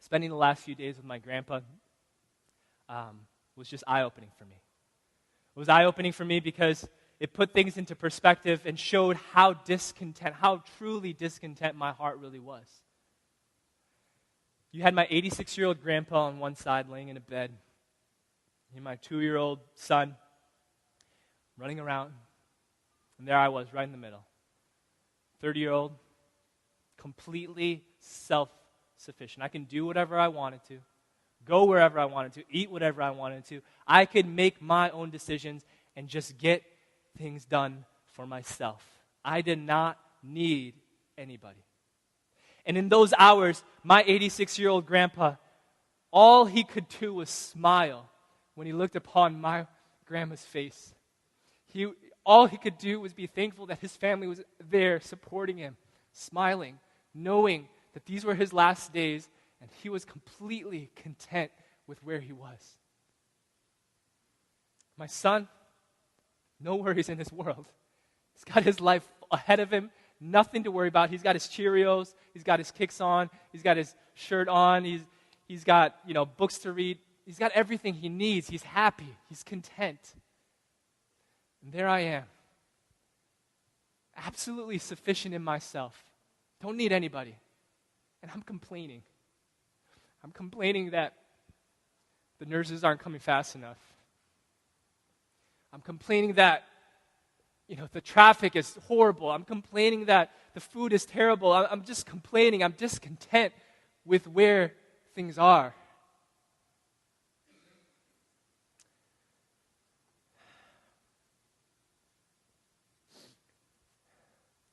spending the last few days with my grandpa was just eye-opening for me. It was eye-opening for me because it put things into perspective and showed how truly discontent my heart really was. You had my 86-year-old grandpa on one side laying in a bed, and my 2-year-old son running around, and there I was right in the middle. 30-year-old, completely self-sufficient. I can do whatever I wanted to, go wherever I wanted to, eat whatever I wanted to. I could make my own decisions and just get things done for myself. I did not need anybody. And in those hours, my 86-year-old grandpa, all he could do was smile when he looked upon my grandma's face. All he could do was be thankful that his family was there supporting him, smiling, knowing that these were his last days, and he was completely content with where he was. My son, no worries in his world. He's got his life ahead of him, nothing to worry about. He's got his Cheerios, he's got his kicks on, he's got his shirt on, he's got, books to read. He's got everything he needs. He's happy, he's content. And there I am, absolutely sufficient in myself. Don't need anybody. And I'm complaining. I'm complaining that the nurses aren't coming fast enough. I'm complaining that, the traffic is horrible. I'm complaining that the food is terrible. I'm just complaining. I'm discontent with where things are.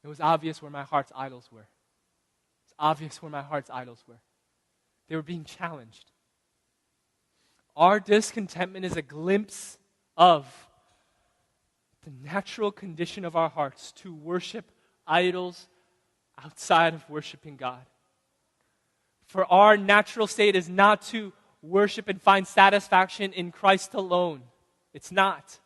It was obvious where my heart's idols were. It's obvious where my heart's idols were. They were being challenged. Our discontentment is a glimpse of the natural condition of our hearts to worship idols outside of worshiping God. For our natural state is not to worship and find satisfaction in Christ alone. It's not.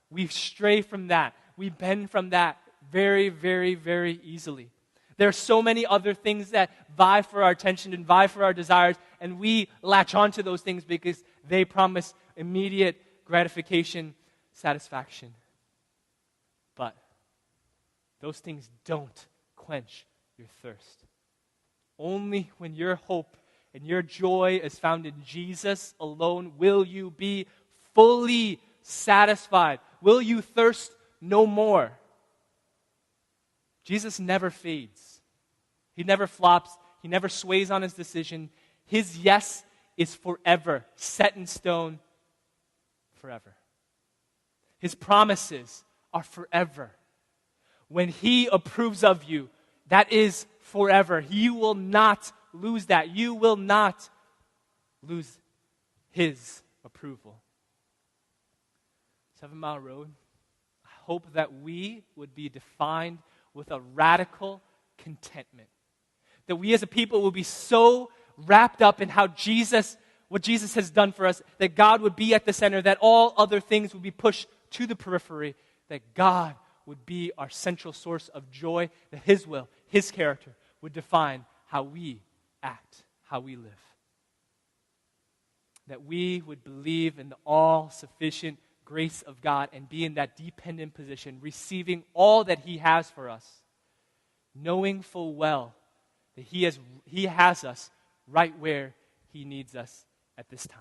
We stray from that. We bend from that very, very, very easily. There are so many other things that vie for our attention and vie for our desires, and we latch onto those things because they promise immediate gratification, satisfaction. But those things don't quench your thirst. Only when your hope and your joy is found in Jesus alone will you be fully satisfied. Will you thirst no more? Jesus never fades. He never flops. He never sways on his decision. His yes is forever, set in stone forever. His promises are forever. When he approves of you, that is forever. You will not lose that. You will not lose his approval. 7 Mile Road, I hope that we would be defined with a radical contentment. That we as a people will be so wrapped up in what Jesus has done for us, that God would be at the center, that all other things would be pushed to the periphery, that God would be our central source of joy, that his will, his character would define how we act, how we live. That we would believe in the all-sufficient grace of God and be in that dependent position, receiving all that he has for us, knowing full well that he has us right where he needs us at this time.